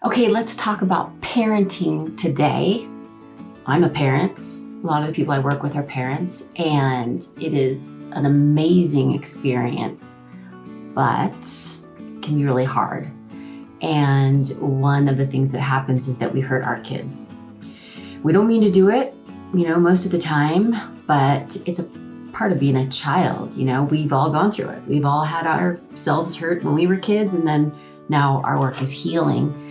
Okay, let's talk about parenting today. I'm a parent. A lot of the people I work with are parents, and it is an amazing experience, but can be really hard. And one of the things that happens is that we hurt our kids. We don't mean to do it, most of the time, but it's a part of being a child. We've all gone through it. We've all had ourselves hurt when we were kids, and then now our work is healing.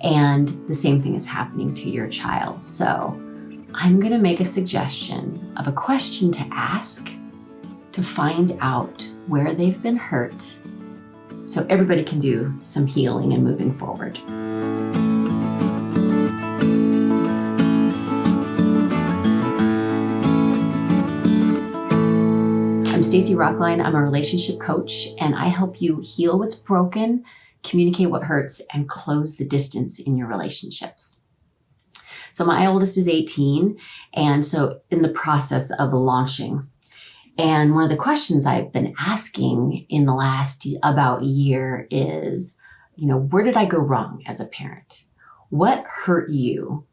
And the same thing is happening to your child. So I'm going to make a suggestion of a question to ask to find out where they've been hurt so everybody can do some healing and moving forward. I'm Stacy Rocklein. I'm a relationship coach, and I help you heal what's broken, communicate what hurts, and close the distance in your relationships. So my oldest is 18, and so in the process of launching. And one of the questions I've been asking in the last about year is, where did I go wrong as a parent? What hurt you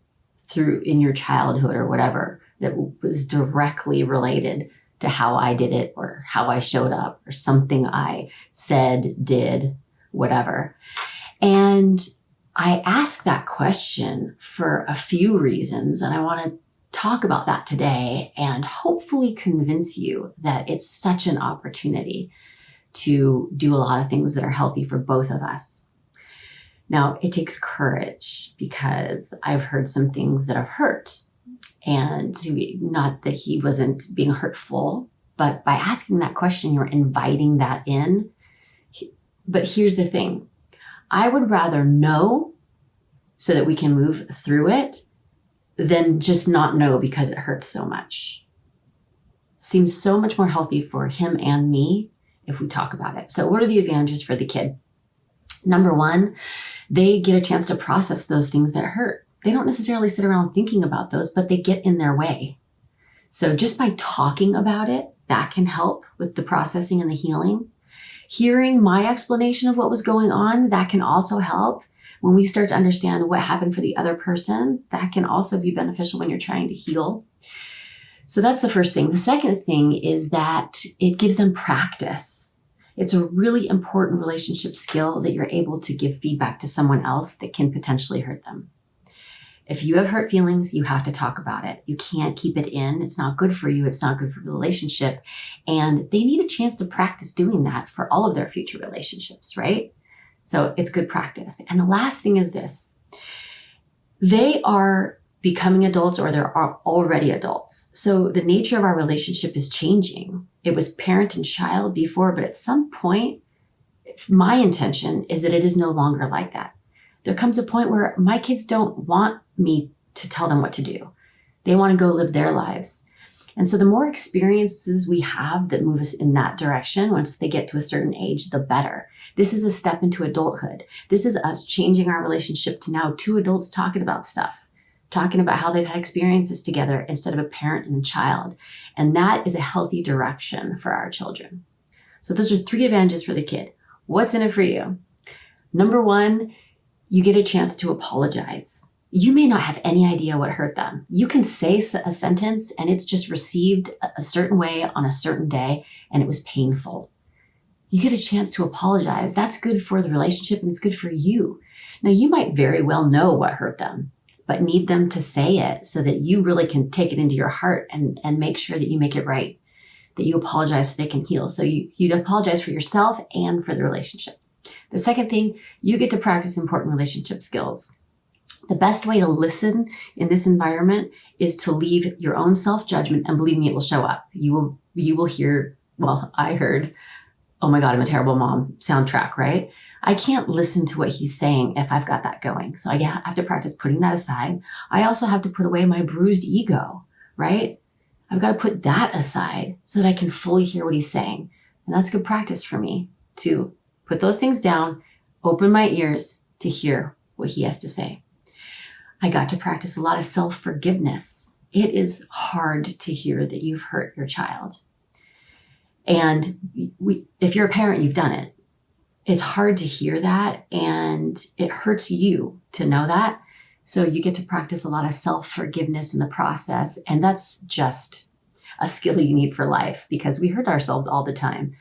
in your childhood or whatever that was directly related to how I did it or how I showed up or something I said, did, whatever. And I ask that question for a few reasons, and I want to talk about that today and hopefully convince you that it's such an opportunity to do a lot of things that are healthy for both of us. Now, it takes courage because I've heard some things that have hurt, and not that he wasn't being hurtful, but by asking that question, you're inviting that in. But here's the thing. I would rather know so that we can move through it than just not know because it hurts so much. Seems so much more healthy for him and me if we talk about it. So what are the advantages for the kid? Number one, they get a chance to process those things that hurt. They don't necessarily sit around thinking about those, but they get in their way. So just by talking about it, that can help with the processing and the healing. Hearing my explanation of what was going on, that can also help. When we start to understand what happened for the other person, that can also be beneficial when you're trying to heal. So that's the first thing. The second thing is that it gives them practice. It's a really important relationship skill that you're able to give feedback to someone else that can potentially hurt them. If you have hurt feelings, you have to talk about it. You can't keep it in. It's not good for you. It's not good for the relationship. And they need a chance to practice doing that for all of their future relationships, right? So it's good practice. And the last thing is this. They are becoming adults or they're already adults. So the nature of our relationship is changing. It was parent and child before, but at some point, my intention is that it is no longer like that. There comes a point where my kids don't want me to tell them what to do. They want to go live their lives. And so the more experiences we have that move us in that direction, once they get to a certain age, the better. This is a step into adulthood. This is us changing our relationship to now two adults talking about stuff, talking about how they've had experiences together instead of a parent and a child. And that is a healthy direction for our children. So those are 3 advantages for the kid. What's in it for you? Number 1, you get a chance to apologize. You may not have any idea what hurt them. You can say a sentence and it's just received a certain way on a certain day and it was painful. You get a chance to apologize. That's good for the relationship and it's good for you. Now, you might very well know what hurt them, but need them to say it so that you really can take it into your heart and make sure that you make it right, that you apologize so they can heal. So you'd apologize for yourself and for the relationship. The second thing, you get to practice important relationship skills. The best way to listen in this environment is to leave your own self-judgment, and believe me, it will show up. You will hear, I heard, "Oh my God, I'm a terrible mom" soundtrack, right? I can't listen to what he's saying if I've got that going. So I have to practice putting that aside. I also have to put away my bruised ego, right? I've got to put that aside so that I can fully hear what he's saying. And that's good practice for me to put those things down, open my ears to hear what he has to say. I got to practice a lot of self-forgiveness. It is hard to hear that you've hurt your child. And if you're a parent, you've done it. it's hard to hear that, and it hurts you to know that. So you get to practice a lot of self-forgiveness in the process. And that's just a skill you need for life, because we hurt ourselves all the time.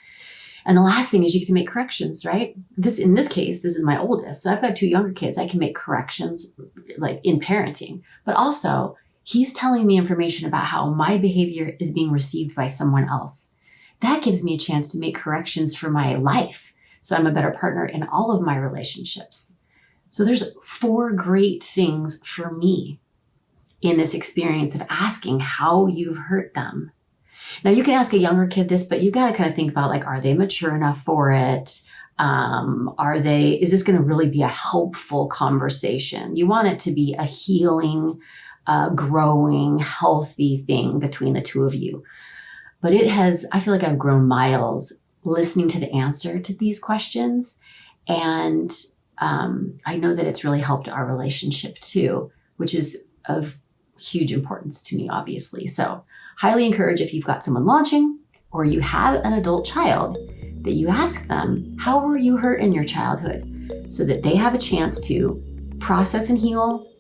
And the last thing is you get to make corrections, right? In this case, this is my oldest. So I've got 2 younger kids. I can make corrections like in parenting, but also he's telling me information about how my behavior is being received by someone else. That gives me a chance to make corrections for my life, so I'm a better partner in all of my relationships. So there's 4 great things for me in this experience of asking how you've hurt them. Now, you can ask a younger kid this, but you got to kind of think about, like, are they mature enough for it? Is this going to really be a helpful conversation? You want it to be a healing, growing, healthy thing between the 2 of you. But I feel like I've grown miles listening to the answer to these questions. And I know that it's really helped our relationship too, which is of huge importance to me, obviously. So highly encourage, if you've got someone launching or you have an adult child, that you ask them, how were you hurt in your childhood? So that they have a chance to process and heal,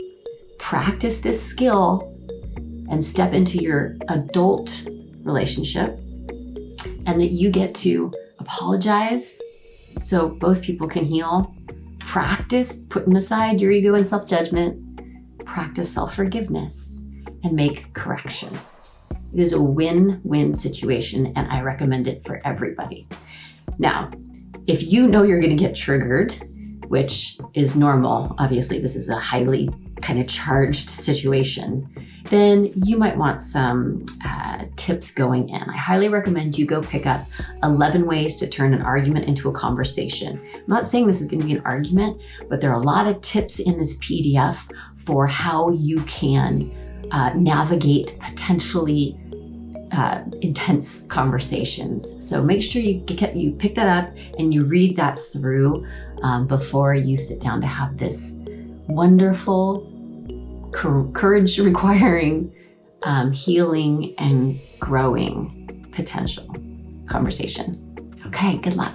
practice this skill, and step into your adult relationship. And that you get to apologize so both people can heal. Practice putting aside your ego and self-judgment. Practice self-forgiveness and make corrections. It is a win-win situation, and I recommend it for everybody. Now, if you know you're going to get triggered, which is normal, obviously this is a highly kind of charged situation, then you might want some tips going in. I highly recommend you go pick up 11 ways to turn an argument into a conversation. I'm not saying this is going to be an argument, but there are a lot of tips in this PDF for how you can navigate potentially intense conversations. So make sure you pick that up and you read that through before you sit down to have this wonderful, courage requiring, healing and growing potential conversation. Okay, good luck.